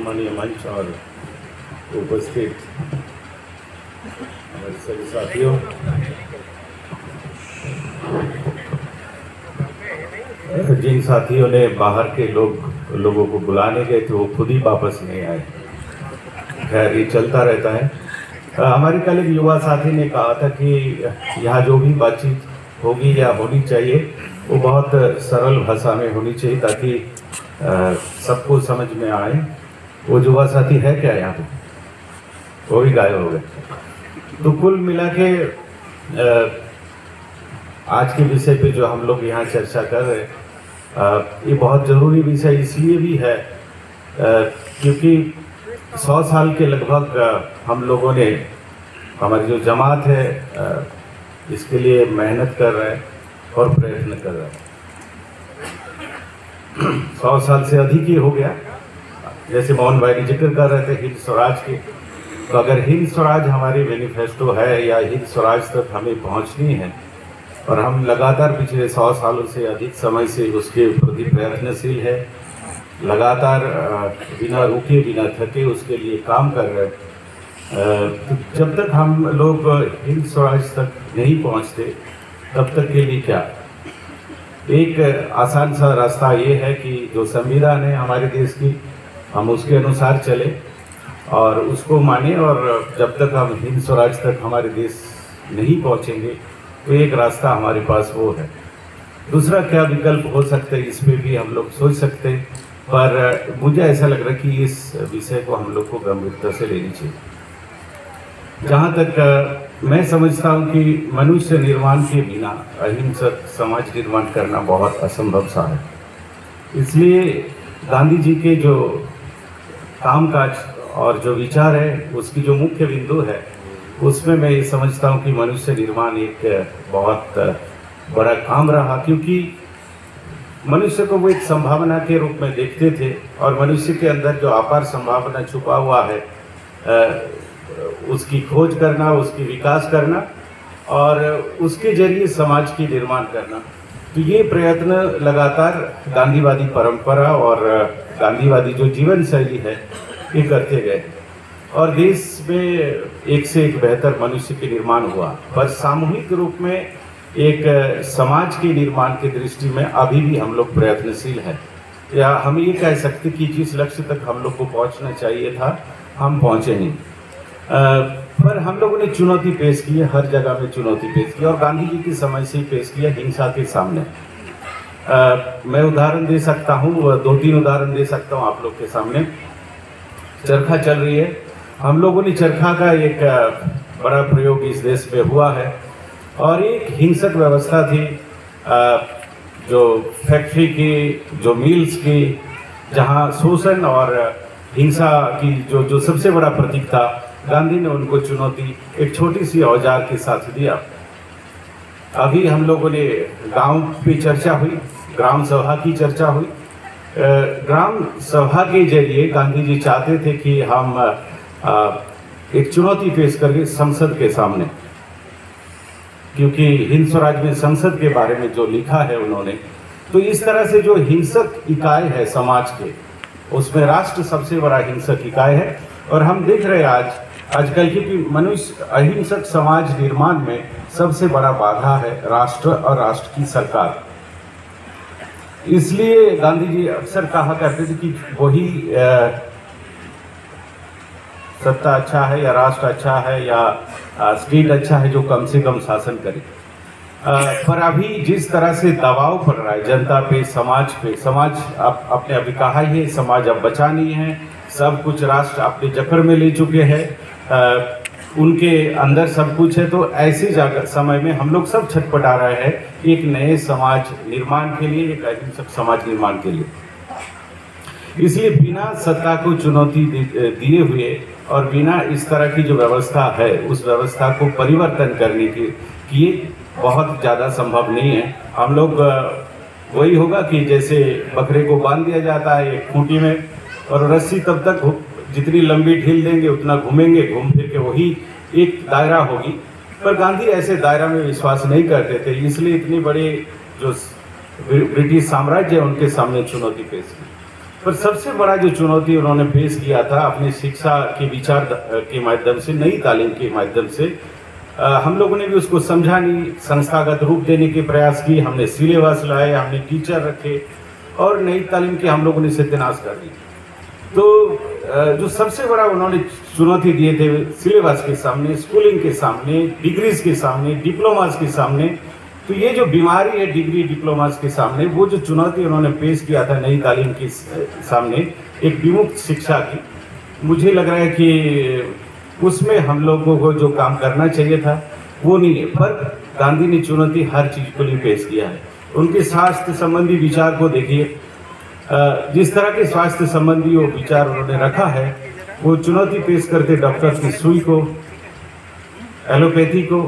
सम्मानीय मंच और उपस्थित हमारे सभी साथियों, जिन साथियों ने बाहर के लोगों को बुलाने गए थे वो खुद ही वापस नहीं आए। खैर ये चलता रहता है। हमारे कल एक युवा साथी ने कहा था कि यहाँ जो भी बातचीत होगी या होनी चाहिए वो बहुत सरल भाषा में होनी चाहिए ताकि सबको समझ में आए। वो युवा साथी है क्या यहाँ पे? वो भी गायब हो गए। तो कुल मिला के आज के विषय पे जो हम लोग यहाँ चर्चा कर रहे हैं ये बहुत ज़रूरी विषय इसलिए भी है क्योंकि 100 साल के लगभग हम लोगों ने, हमारी जो जमात है इसके लिए मेहनत कर रहे हैं और प्रयत्न कर रहे हैं। 100 साल से अधिक ही हो गया। जैसे मोहन भाई जिक्र कर रहे थे हिंद स्वराज के, तो अगर हिंद स्वराज हमारी मैनिफेस्टो है या हिंद स्वराज तक हमें पहुंचनी है और हम लगातार पिछले 100 सालों से अधिक समय से उसके प्रति प्रयत्नशील है, लगातार बिना रुके बिना थके उसके लिए काम कर रहे हैं, तो जब तक हम लोग हिंद स्वराज तक नहीं पहुंचते तब तक के लिए क्या? एक आसान सा रास्ता ये है कि जो संविधान है हमारे देश की, हम उसके अनुसार चले और उसको माने, और जब तक हम हिंद स्वराज तक हमारे देश नहीं पहुंचेंगे तो एक रास्ता हमारे पास वो है। दूसरा क्या विकल्प हो सकते हैं इस पे भी हम लोग सोच सकते हैं, पर मुझे ऐसा लग रहा है कि इस विषय को हम लोग को गंभीरता से लेनी चाहिए। जहाँ तक मैं समझता हूँ कि मनुष्य निर्माण के बिना अहिंसक समाज निर्माण करना बहुत असंभव सा है। इसलिए गांधी जी के जो कामकाज और जो विचार है उसकी जो मुख्य बिंदु है उसमें मैं ये समझता हूँ कि मनुष्य निर्माण एक बहुत बड़ा काम रहा, क्योंकि मनुष्य को वो एक संभावना के रूप में देखते थे और मनुष्य के अंदर जो अपार संभावना छुपा हुआ है उसकी खोज करना, उसकी विकास करना और उसके जरिए समाज की निर्माण करना। तो ये प्रयत्न लगातार गांधीवादी परंपरा और गांधीवादी जो जीवन शैली है ये करते गए और देश में एक से एक बेहतर मनुष्य के निर्माण हुआ। पर सामूहिक रूप में एक समाज के निर्माण की दृष्टि में अभी भी हम लोग प्रयत्नशील हैं, या हम ये कह सकते कि जिस लक्ष्य तक हम लोग को पहुंचना चाहिए था हम पहुंचे नहीं। पर हम लोगों ने चुनौती पेश की है, हर जगह में चुनौती पेश की और गांधी जी के समय से ही पेश किया हिंसा के सामने। मैं उदाहरण दे सकता हूँ, 2-3 उदाहरण दे सकता हूँ आप लोग के सामने। चरखा चल रही है, हम लोगों ने चरखा का एक बड़ा प्रयोग इस देश में हुआ है और एक हिंसक व्यवस्था थी जो फैक्ट्री की, जो मिल्स की, जहाँ शोषण और हिंसा की जो सबसे बड़ा प्रतीक था, गांधी ने उनको चुनौती एक छोटी सी औजार के साथ दिया। अभी हम लोगों ने गांव पे चर्चा हुई, ग्राम सभा की चर्चा हुई। ग्राम सभा के जरिए गांधी जी चाहते थे कि हम एक चुनौती पेश करके संसद के सामने, क्योंकि हिंद स्वराज में संसद के बारे में जो लिखा है उन्होंने, तो इस तरह से जो हिंसक इकाई है समाज के उसमें राष्ट्र सबसे बड़ा हिंसक इकाई है। और हम देख रहे हैं आजकल की मनुष्य अहिंसक समाज निर्माण में सबसे बड़ा बाधा है राष्ट्र और राष्ट्र की सरकार। इसलिए गांधी जी अक्सर कहा करते थे कि वही सत्ता अच्छा है या राष्ट्र अच्छा है या स्टेट अच्छा है जो कम से कम शासन करे। पर अभी जिस तरह से दबाव पड़ रहा है जनता पे, समाज आपने अभी कहा ही है, समाज अब बचा नहीं है, सब कुछ राष्ट्र अपने जकड़ में ले चुके हैं, उनके अंदर सब कुछ है। तो ऐसे समय में हम लोग सब छटपटा रहे हैं एक नए समाज निर्माण के लिए, एक अहिंसक समाज निर्माण के लिए। इसलिए बिना सत्ता को चुनौती दिए हुए और बिना इस तरह की जो व्यवस्था है उस व्यवस्था को परिवर्तन करने की बहुत ज़्यादा संभव नहीं है। हम लोग वही होगा कि जैसे बकरे को बांध दिया जाता है एक खूंटी में और रस्सी तब तक जितनी लंबी ढील देंगे उतना घूमेंगे, घूम फिर के वही एक दायरा होगी। पर गांधी ऐसे दायरा में विश्वास नहीं करते थे, इसलिए इतनी बड़ी जो ब्रिटिश साम्राज्य उनके सामने चुनौती पेश की। पर सबसे बड़ा जो चुनौती उन्होंने फेस किया था अपनी शिक्षा के विचार के माध्यम से, नई तालीम के माध्यम से, हम लोगों ने भी उसको समझाने, संस्थागत रूप देने के प्रयास किए। हमने सिलेबस लाए, हमने टीचर रखे और नई तालीम के हम लोगों ने सत्यानाश कर दी। तो जो सबसे बड़ा उन्होंने चुनौती दिए थे सिलेबस के सामने, स्कूलिंग के सामने, डिग्रीज के सामने, डिप्लोमास के सामने, तो ये जो बीमारी है डिग्री डिप्लोमास के सामने, वो जो चुनौती उन्होंने पेश किया था नई तालीम के सामने, एक विमुक्त शिक्षा की, मुझे लग रहा है कि उसमें हम लोगों को जो काम करना चाहिए था वो नहीं है। पर गांधी ने चुनौती हर चीज़ को लिए पेश किया है। उनके स्वास्थ्य संबंधी विचार को देखिए, जिस तरह के स्वास्थ्य संबंधी वो विचार उन्होंने रखा है, वो चुनौती पेश करते डॉक्टर की सुई को, एलोपैथी को।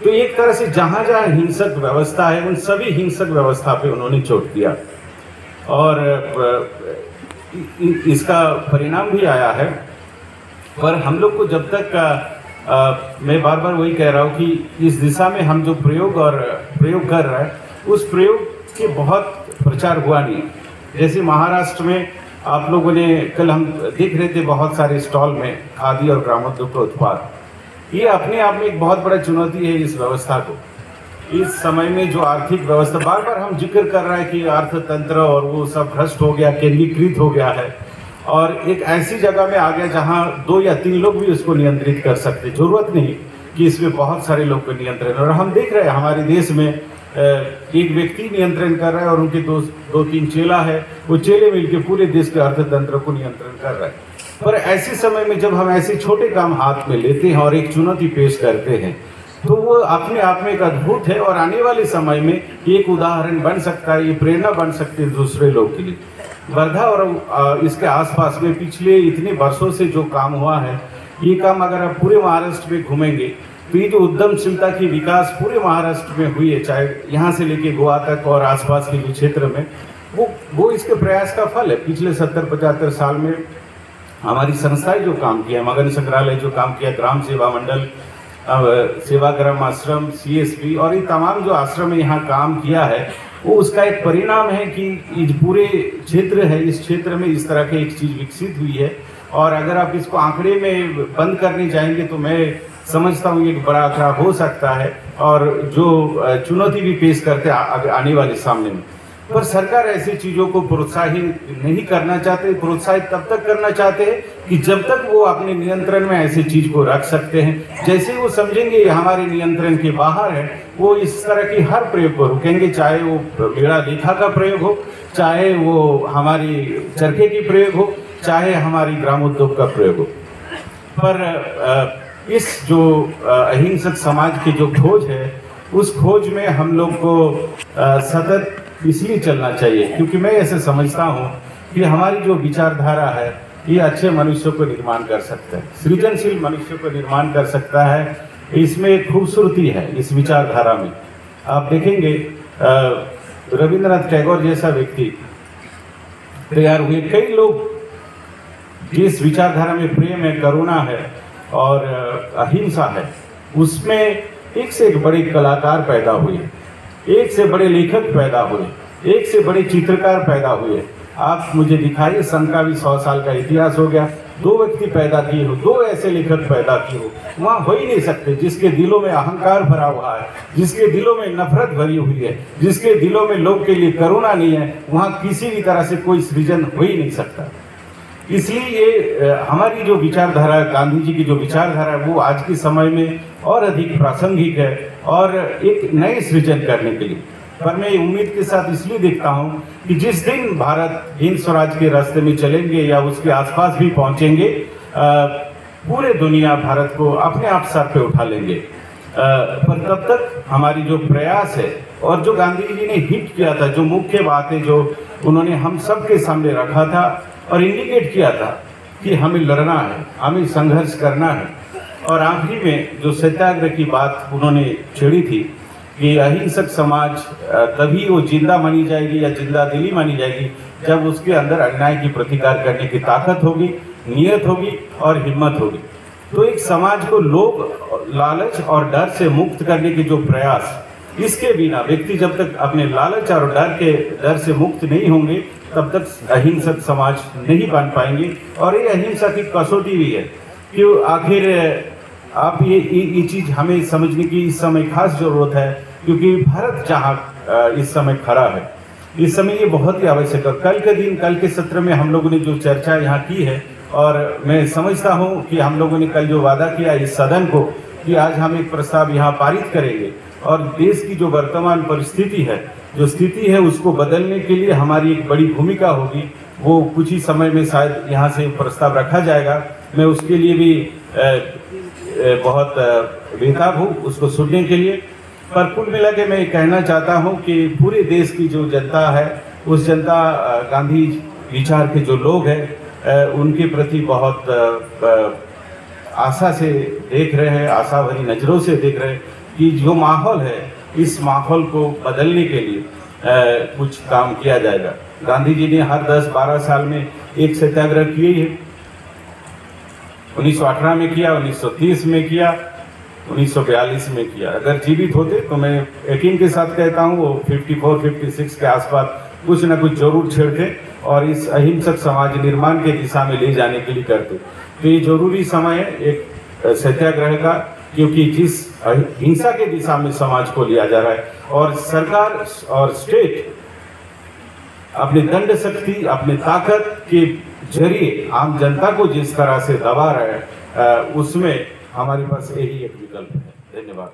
तो एक तरह से जहाँ जहाँ हिंसक व्यवस्था है उन सभी हिंसक व्यवस्था पे उन्होंने चोट दिया और इसका परिणाम भी आया है। पर हम लोग को जब तक मैं बार बार वही कह रहा हूँ कि इस दिशा में हम जो प्रयोग कर रहे हैं, उस प्रयोग के बहुत प्रचार हुआ नहीं। जैसे महाराष्ट्र में आप लोगों ने कल हम देख रहे थे बहुत सारे स्टॉल में खादी और ग्रामोद्योग का उत्पाद, ये अपने आप में एक बहुत बड़ा चुनौती है इस व्यवस्था को। इस समय में जो आर्थिक व्यवस्था, बार बार हम जिक्र कर रहे हैं कि अर्थतंत्र और वो सब भ्रष्ट हो गया, केंद्रीकृत हो गया है और एक ऐसी जगह में आ गया जहां 2 या 3 लोग भी उसको नियंत्रित कर सकते। जरूरत नहीं कि इसमें बहुत सारे लोग को नियंत्रण, और हम देख रहे हैं हमारे देश में एक व्यक्ति नियंत्रण कर रहा है और उनके 2-3 चेला है, वो चेले मिलकर पूरे देश के अर्थतंत्र को नियंत्रण कर रहे हैं। पर ऐसे समय में जब हम ऐसे छोटे काम हाथ में लेते हैं और एक चुनौती पेश करते हैं, तो वो अपने आप में एक अद्भुत है और आने वाले समय में एक उदाहरण बन सकता है, ये प्रेरणा बन सकती है दूसरे लोग के लिए। वर्धा और इसके आसपास में पिछले इतने वर्षों से जो काम हुआ है, ये काम अगर आप पूरे महाराष्ट्र में घूमेंगे तो ये जो उद्यमशीलता की विकास पूरे महाराष्ट्र में हुई है, चाहे यहाँ से लेके गोवा तक और आसपास के जो क्षेत्र में, वो इसके प्रयास का फल है। पिछले 70-75 साल में हमारी संस्थाएं जो काम किया, मगन संग्रहालय जो काम किया, ग्राम सेवा मंडल, सेवाग्राम आश्रम, CSP और ये तमाम जो आश्रम में यहाँ काम किया है, वो उसका एक परिणाम है कि इस पूरे क्षेत्र है, इस क्षेत्र में इस तरह की एक चीज़ विकसित हुई है। और अगर आप इसको आंकड़े में बंद करने जाएंगे तो मैं समझता हूँ एक बड़ा आंकड़ा हो सकता है और जो चुनौती भी पेश करते आने वाले सामने में। पर सरकार ऐसी चीज़ों को प्रोत्साहित नहीं करना चाहते। प्रोत्साहित तब तक करना चाहते हैं कि जब तक वो अपने नियंत्रण में ऐसी चीज़ को रख सकते हैं। जैसे वो समझेंगे ये हमारे नियंत्रण के बाहर है, वो इस तरह की हर प्रयोग को रुकेंगे, चाहे वो बेड़ा लेखा का प्रयोग हो, चाहे वो हमारी चरखे की प्रयोग हो, चाहे हमारी ग्रामोद्योग का प्रयोग हो। पर इस जो अहिंसक समाज की जो खोज है, उस खोज में हम लोग को सतत इसलिए चलना चाहिए क्योंकि मैं ऐसे समझता हूँ कि हमारी जो विचारधारा है ये अच्छे मनुष्यों को निर्माण कर सकता है, सृजनशील मनुष्यों को निर्माण कर सकता है। इसमें एक खूबसूरती है इस विचारधारा में। आप देखेंगे रविंद्रनाथ टैगोर जैसा व्यक्ति तैयार हुए, कई लोग जिस विचारधारा में प्रेम है, करुणा है और अहिंसा है, उसमें एक से एक बड़े कलाकार पैदा हुए, एक से बड़े लेखक पैदा हुए, एक से बड़े चित्रकार पैदा हुए। आप मुझे दिखाइए, संघ का भी 100 साल का इतिहास हो गया, 2 व्यक्ति पैदा किए हो, 2 ऐसे लेखक पैदा किए हो, वहाँ हो ही नहीं सकते जिसके दिलों में अहंकार भरा हुआ है, जिसके दिलों में नफरत भरी हुई है, जिसके दिलों में लोग के लिए करुणा नहीं है, वहाँ किसी भी तरह से कोई सृजन हो ही नहीं सकता। इसलिए ये हमारी जो विचारधारा, गांधी जी की जो विचारधारा है, वो आज के समय में और अधिक प्रासंगिक है और एक नए सृजन करने के लिए। पर मैं उम्मीद के साथ इसलिए देखता हूँ कि जिस दिन भारत हिंद स्वराज के रास्ते में चलेंगे या उसके आसपास भी पहुँचेंगे, पूरे दुनिया भारत को अपने आप सर पे उठा लेंगे। पर तब तक हमारी जो प्रयास है और जो गांधी जी ने हिट किया था, जो मुख्य बातें जो उन्होंने हम सबके सामने रखा था और इंडिकेट किया था कि हमें लड़ना है, हमें संघर्ष करना है, और आखिरी में जो सत्याग्रह की बात उन्होंने छेड़ी थी कि अहिंसक समाज तभी वो जिंदा मानी जाएगी या जिंदा दिली मानी जाएगी जब उसके अंदर अन्याय की प्रतिकार करने की ताकत होगी, नियत होगी और हिम्मत होगी। तो एक समाज को लोभ, लालच और डर से मुक्त करने के जो प्रयास, इसके बिना व्यक्ति जब तक अपने लालच और डर से मुक्त नहीं होंगे तब तक अहिंसक समाज नहीं बन पाएंगे। और ये अहिंसा की कसौटी भी है कि आखिर आप ये चीज़ हमें समझने की इस समय खास ज़रूरत है, क्योंकि भारत जहाँ इस समय खड़ा है, इस समय ये बहुत ही आवश्यक है। कल के सत्र में हम लोगों ने जो चर्चा यहाँ की है, और मैं समझता हूँ कि हम लोगों ने कल जो वादा किया इस सदन को कि आज हम एक प्रस्ताव यहाँ पारित करेंगे और देश की जो वर्तमान परिस्थिति है, जो स्थिति है, उसको बदलने के लिए हमारी एक बड़ी भूमिका होगी। वो कुछ ही समय में शायद यहाँ से प्रस्ताव रखा जाएगा। मैं उसके लिए भी बहुत बेताब हूँ उसको सुनने के लिए। पर कुल मिला के मैं कहना चाहता हूँ कि पूरे देश की जो जनता है, उस जनता गांधी विचार के जो लोग हैं उनके प्रति बहुत आशा से देख रहे हैं, आशा भरी नज़रों से देख रहे हैं कि जो माहौल है, इस माहौल को बदलने के लिए कुछ काम किया जाएगा। गांधी जी ने हर 10-12 साल में एक सत्याग्रह किए ही है। 1918 में किया, 1930 में किया, 1942 में किया। अगर जीवित होते तो मैं यकीन के साथ कहता हूँ वो 54-56 के आसपास कुछ ना कुछ जरूर छेड़ते और इस अहिंसक समाज निर्माण के दिशा में ले जाने के लिए करते। तो ये जरूरी समय है एक सत्याग्रह का, क्योंकि जिस हिंसा के दिशा में समाज को लिया जा रहा है और सरकार और स्टेट अपनी दंड शक्ति, अपनी ताकत के जरिए आम जनता को जिस तरह से दबा रहे हैं, उसमें हमारे पास यही एक विकल्प है। धन्यवाद।